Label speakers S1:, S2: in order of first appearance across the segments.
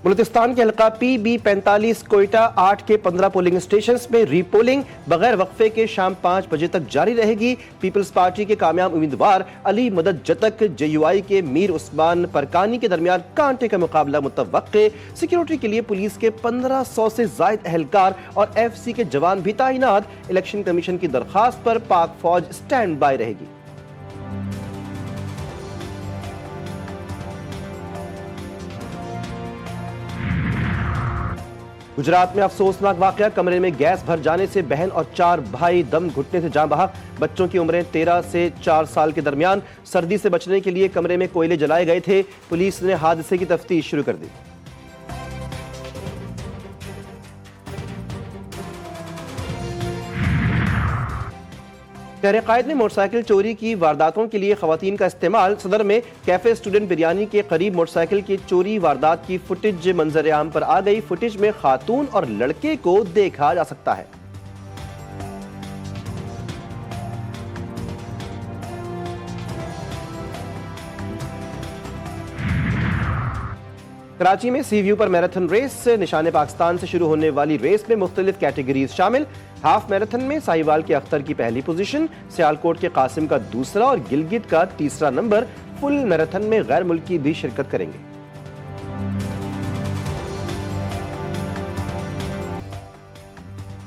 S1: बलूचिस्तान के हल्का PB45 कोयटा 8 के 15 पोलिंग स्टेशन में रीपोलिंग बगैर वक्फे के शाम 5 बजे तक जारी रहेगी। पीपल्स पार्टी के कामयाब उम्मीदवार अली मदद जतक JUI के मीर उस्मान परकानी के दरमियान कांटे का मुकाबला मुतवक्के। सिक्योरिटी के लिए पुलिस के 1500 से जायद एहलकार और FC के जवान भी तैनात। इलेक्शन कमीशन की दरखास्त पर पाक फौज स्टैंड बाय रहेगी। गुजरात में अफसोसनाक वाकया, कमरे में गैस भर जाने से बहन और 4 भाई दम घुटने से जान बहक। बच्चों की उम्रें 13 से 4 साल के दरमियान। सर्दी से बचने के लिए कमरे में कोयले जलाए गए थे। पुलिस ने हादसे की तफ्तीश शुरू कर दी। शहर कायद में मोटरसाइकिल चोरी की वारदातों के लिए खवातीन का इस्तेमाल। सदर में कैफे स्टूडेंट बिरयानी के करीब मोटरसाइकिल की चोरी वारदात की फुटेज मंजर आम पर आ गई। फुटेज में खातून और लड़के को देखा जा सकता है। कराची में सी व्यू पर मैराथन रेस। निशाने पाकिस्तान से शुरू होने वाली रेस में मुख्तलिफ कैटेगरीज शामिल। हाफ मैराथन में साहिवाल के अख्तर की पहली पोजीशन, सियालकोट के कासिम का दूसरा और गिलगित का तीसरा नंबर। फुल मैराथन में गैर मुल्की भी शिरकत करेंगे।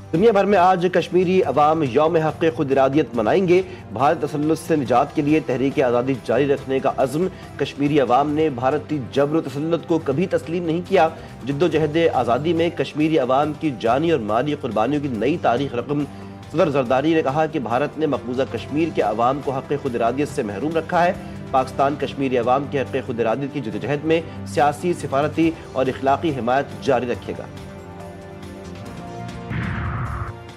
S1: दुनिया भर में आज कश्मीरी अवाम यौम हक़ खुद इरादियत मनाएंगे। भारत तसल्लुत से निजात के लिए तहरीक आज़ादी जारी रखने का अज़्म। कश्मीरी अवाम ने भारतीय जबर तसल्लुत को कभी तस्लीम नहीं किया। जिद्दोजहद आज़ादी में कश्मीरी अवाम की जानी और माली कुर्बानियों की नई तारीख रकम। सदर जरदारी ने कहा कि भारत ने मकबूजा कश्मीर के अवाम को हक़ खुद इरादियत से महरूम रखा है। पाकिस्तान कश्मीरी अवाम के हक़ खुद इरादियत की जिद्दोजहद में सियासी, सिफारती और इखलाकी हिमायत जारी रखेगा।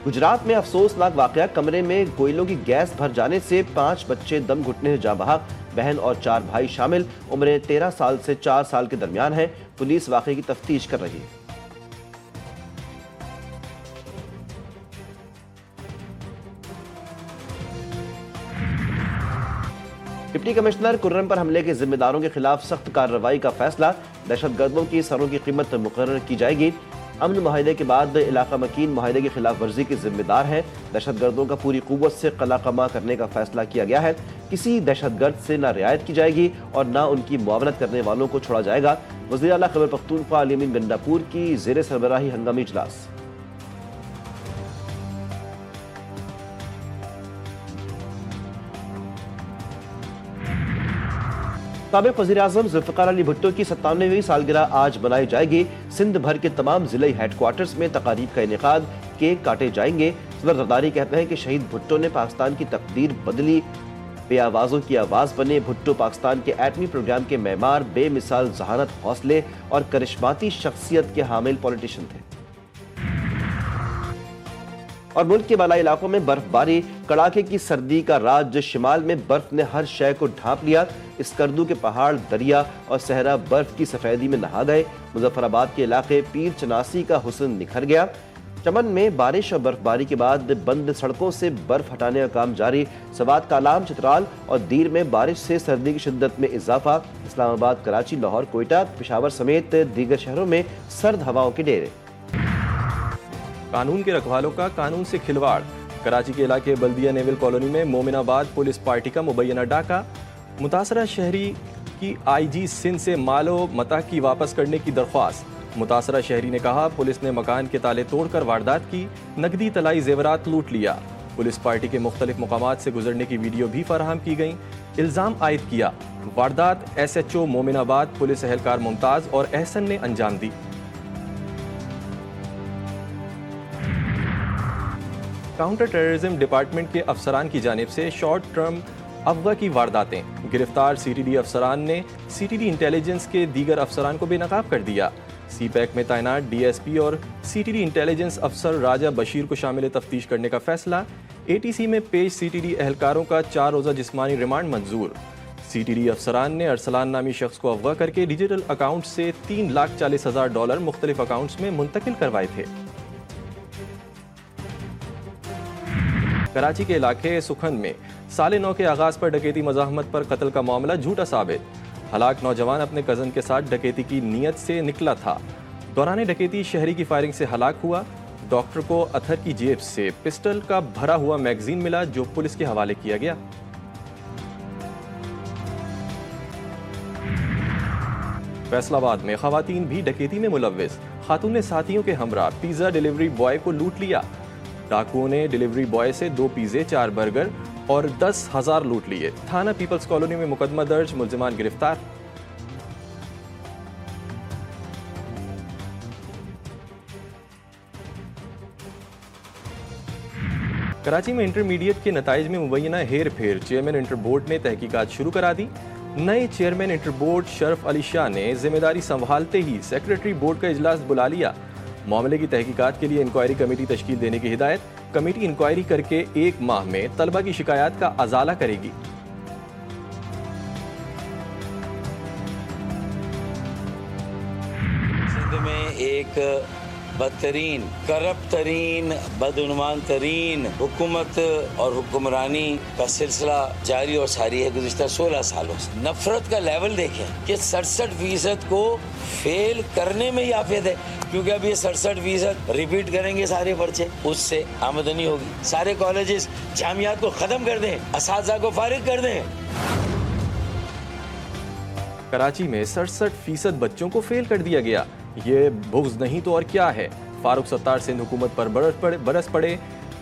S1: गुजरात में अफसोसनाक वाकया, कमरे में कोयलों की गैस भर जाने से 5 बच्चे दम घुटने से जाँ बहक। बहन और 4 भाई शामिल। उम्रें 13 साल से 4 साल के दरमियान है। पुलिस वाकये की तफ्तीश कर रही है। डिप्टी कमिश्नर कुर्रम पर हमले के जिम्मेदारों के खिलाफ सख्त कार्रवाई का फैसला। दहशतगर्दों की सरों की कीमत मुकर्रर की जाएगी। अमन मुआहिदे के बाद इलाका मकीन मुआहिदे की खिलाफ वर्जी के जिम्मेदार हैं। दहशतगर्दों का पूरी कुव्वत से कलाकमा करने का फैसला किया गया है। किसी दहशतगर्द से ना रियायत की जाएगी और ना उनकी मुआवनत करने वालों को छोड़ा जाएगा। वज़ीर आला खैबर पख्तूनख्वा अली अमीन गंडापुर की ज़ेर सरबराही हंगामी इजलास। साबिक़ वज़ीर-ए-आज़म ज़ुल्फ़िकार अली भुट्टो की 97वीं सालगिरह आज मनाई जाएगी। सिंध भर के तमाम ज़िले हेडक्वार्टर्स में तकारीब का इनेकाद, केक काटे जाएंगे। सदर जरदारी कहते हैं कि शहीद भुट्टो ने पाकिस्तान की तकदीर बदली, बेआवाज़ों की आवाज़ बने। भुट्टो पाकिस्तान के एटमी प्रोग्राम के मेहमान, बेमिसाल जहानत, हौसले और करिश्माती शख्सियत के हामिल पॉलिटिशियन थे। और मुल्क के बालाई इलाकों में बर्फबारी, कड़ाके की सर्दी का राज। शिमाल में बर्फ ने हर शय को ढांप लिया। स्कर्दू के पहाड़, दरिया और सहरा बर्फ की सफेदी में नहा गए। मुजफ्फराबाद के इलाके पीर चनासी का हुस्न निखर गया। चमन में बारिश और बर्फबारी के बाद बंद सड़कों से बर्फ हटाने का काम जारी। सवात, कालाम, चित्राल और दीर में बारिश से सर्दी की शिद्दत में इजाफा। इस्लामाबाद, कराची, लाहौर, कोयटा, पेशावर समेत दीगर शहरों में सर्द हवाओं के डेरे।
S2: कानून के रखवालों का कानून से खिलवाड़। कराची के इलाके बल्दिया नेवल कॉलोनी में मोमिनाबाद पुलिस पार्टी का मुबैना डाका। मुतासरा शहरी की IG सिंध से मालो मता की वापस करने की दरख्वास्त। मुतासरा शहरी ने कहा, पुलिस ने मकान के ताले तोड़कर वारदात की, नकदी तलाई जेवरात लूट लिया। पुलिस पार्टी के मुख्तलिफ मुकामात से गुजरने की वीडियो भी फराहम की गई। इल्ज़ाम आयद किया, वारदात SHO मोमिनाबाद पुलिस एहलकार मुमताज़ और एहसन ने अंजाम दी। काउंटर टेररिज्म डिपार्टमेंट के अफसरान की जानिब से शॉर्ट टर्म अफवा की वारदातें। गिरफ्तार CTD अफसरान ने CTD इंटेलिजेंस के दीगर अफसरान को बेनकाब कर दिया। CPAC में तैनात DSP और CTD इंटेलिजेंस अफसर राजा बशीर को शामिल तफ्तीश करने का फैसला। ATC में पेश CTD एहलकारों का 4 रोज़ा जिस्मानी रिमांड मंजूर। CTD अफसरान ने अरसलान नामी शख्स को अगवा करके डिजिटल अकाउंट से $3,40,000 मुख्तलिफ अकाउंट्स में मुंतकिल करवाए थे। कराची के इलाके सुखन में साल 9 के आगाज पर डकैती मज़ाहमत पर कत्ल का मामला झूठा साबित। हलाक नौजवान अपने कज़न के साथ डकैती की नीयत से निकला था। दौरान डकैती शहरी की फायरिंग से हलाक हुआ। डॉक्टर को अथर की जेब से पिस्टल का भरा हुआ मैगजीन मिला, जो पुलिस के हवाले किया गया। फैसलाबाद में खवातीन भी डकैती में मुलव्विस। खातून ने साथियों के हमरा पिज्जा डिलीवरी बॉय को लूट लिया। डाकुओं ने डिलीवरी बॉय से 2 पिज्जे, 4 बर्गर और 10,000 लूट लिए। थाना पीपल्स कॉलोनी में मुकदमा दर्ज, मुल्जिमान गिरफ्तार। कराची में इंटरमीडिएट के नताइज में मुबैना हेर फेर, चेयरमैन इंटर बोर्ड ने तहकीकात शुरू करा दी। नए chairman inter board Sharaf Ali Shah ने जिम्मेदारी संभालते ही सेक्रेटरी बोर्ड का इजलास बुला लिया। मामले की तहकीकात के लिए इंक्वायरी कमेटी तश्कील देने की हिदायत। कमेटी इंक्वायरी करके 1 माह में तलबा की शिकायत का अजाला करेगी।
S3: सिंध में एक बदतरीन, करप्ट तरीन, बदउनवान तरीन हुकूमत और हुक्मरानी का सिलसिला जारी और सारी है गुज़िश्ता 16 सालों से। नफरत का लेवल देखें कि 67% को फेल करने में ही आफियत है, क्योंकि अब ये 67% रिपीट करेंगे सारे पर्चे, उससे आमदनी होगी। सारे कॉलेजेस जामियात को ख़त्म कर दें, असातिज़ा को फारिग कर दें।
S2: कराची में 67% बच्चों को फेल कर दिया गया। ये बुग़्ज़ नहीं तो और क्या है। फारूक सत्तार सिंध हुकूमत पर बरस पड़े।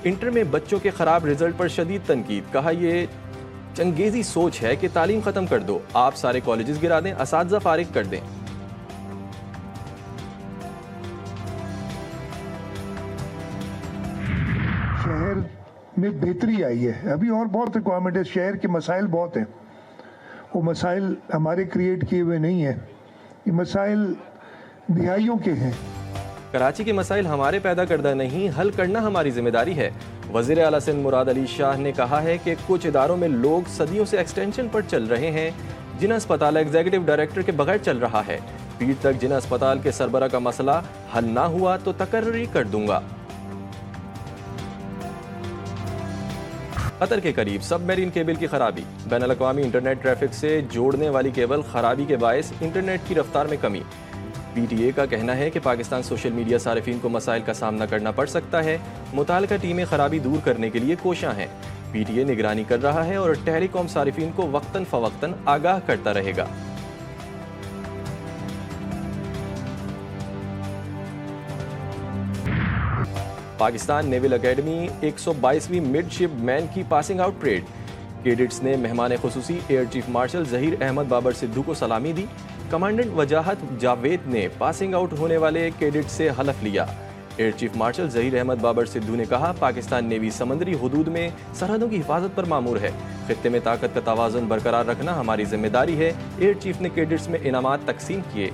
S2: इंटर में बच्चों के ख़राब रिजल्ट पर शदीद तनकीद। कहा यह चंगेज़ी सोच है कि तालीम ख़त्म कर दो, आप सारे कॉलेजेस गिरा दें, असातिज़ा फारिग कर दें।
S4: शहर में बेहतरी आई है, अभी और बहुत रिक्वायरमेंट है। शहर के मसाइल बहुत हैं, वो मसाइल हमारे क्रिएट किए हुए नहीं है, ये मसाइल दिहाइयों के हैं।
S2: कराची के मसाइल हमारे पैदा करदा नहीं, हल करना हमारी जिम्मेदारी है। वज़ीर आला सिंध मुराद अली शाह ने कहा है कि कुछ इदारों में लोग सदियों से एक्सटेंशन पर चल रहे हैं। जिन अस्पताल एग्जीक्यूटिव डायरेक्टर के बगैर चल रहा है। पीर तक जिन अस्पताल के सरबरा का मसला हल ना हुआ तो तकर्री कर दूंगा। कतर के करीब सबमरीन केबल की खराबी। बैनुल-अक़वामी इंटरनेट ट्रैफिक से जोड़ने वाली केबल खराबी के बायस इंटरनेट की रफ्तार में कमी। PTA का कहना है कि पाकिस्तान सोशल मीडिया सारिफीन को मसाइल का सामना करना पड़ सकता है। मुतालिका टीमें खराबी दूर करने के लिए कोशां हैं। PTA निगरानी कर रहा है और टेलीकॉम सारिफीन को वक्तन फवक्तन आगाह करता रहेगा। पाकिस्तान नेवल अकेडमी 122वीं मिडशिप मैन की पासिंग आउट परेड। कैडेट्स ने मेहमान खुसूसी air chief marshal Zaheer Ahmed Babar Sidhu को सलामी दी। कमांडेंट वजाहत जावेद ने पासिंग आउट होने वाले कैडेट से हलफ लिया। Air chief marshal Zaheer Ahmed Babar Sidhu ने कहा, पाकिस्तान नेवी समंदरी हुदूद में सरहदों की हिफाजत पर मामूर है। खित्ते में ताकत का तवाज़ुन बरकरार रखना हमारी जिम्मेदारी है। एयर चीफ ने कैडेट्स में इनामात तकसीम किए।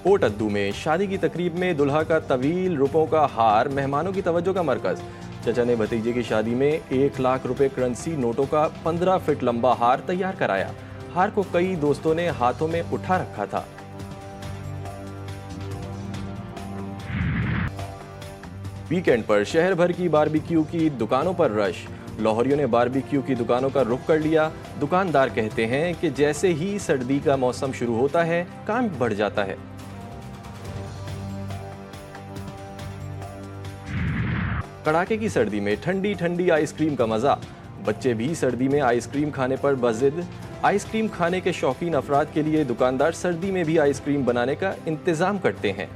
S2: कोट अद्दू में शादी की तकरीब में दुल्हा का तवील रुपयों का हार मेहमानों की तवज्जो का मरकज। चचा ने भतीजे की शादी में 1 लाख रुपए करेंसी नोटों का 15 फीट लंबा हार तैयार कराया। हार को कई दोस्तों ने हाथों में उठा रखा था। वीकेंड पर शहर भर की बारबेक्यू की दुकानों पर रश। लाहौरियों ने बारबेक्यू की दुकानों का रुख कर लिया। दुकानदार कहते हैं कि जैसे ही सर्दी का मौसम शुरू होता है, काम बढ़ जाता है। कड़ाके की सर्दी में ठंडी ठंडी आइसक्रीम का मजा। बच्चे भी सर्दी में आइसक्रीम खाने पर बज़िद। आइसक्रीम खाने के शौकीन अफराद के लिए दुकानदार सर्दी में भी आइसक्रीम बनाने का इंतजाम करते हैं।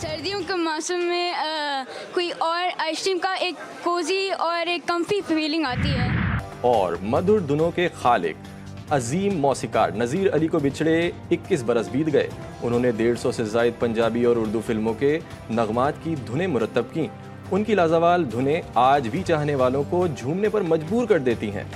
S5: सर्दियों के मौसम में कोई और आइसक्रीम का एक कोजी और एक कम्फी फीलिंग आती है।
S2: और मधुर धुनों के खालिक अजीम मौसीकार नज़ीर अली को बिछड़े 21 बरस बीत गए। उन्होंने 150 से ज़ायद पंजाबी और उर्दू फिल्मों के नगमात की धुनें मुरतब की। उनकी लाजवाल धुनें आज भी चाहने वालों को झूमने पर मजबूर कर देती हैं।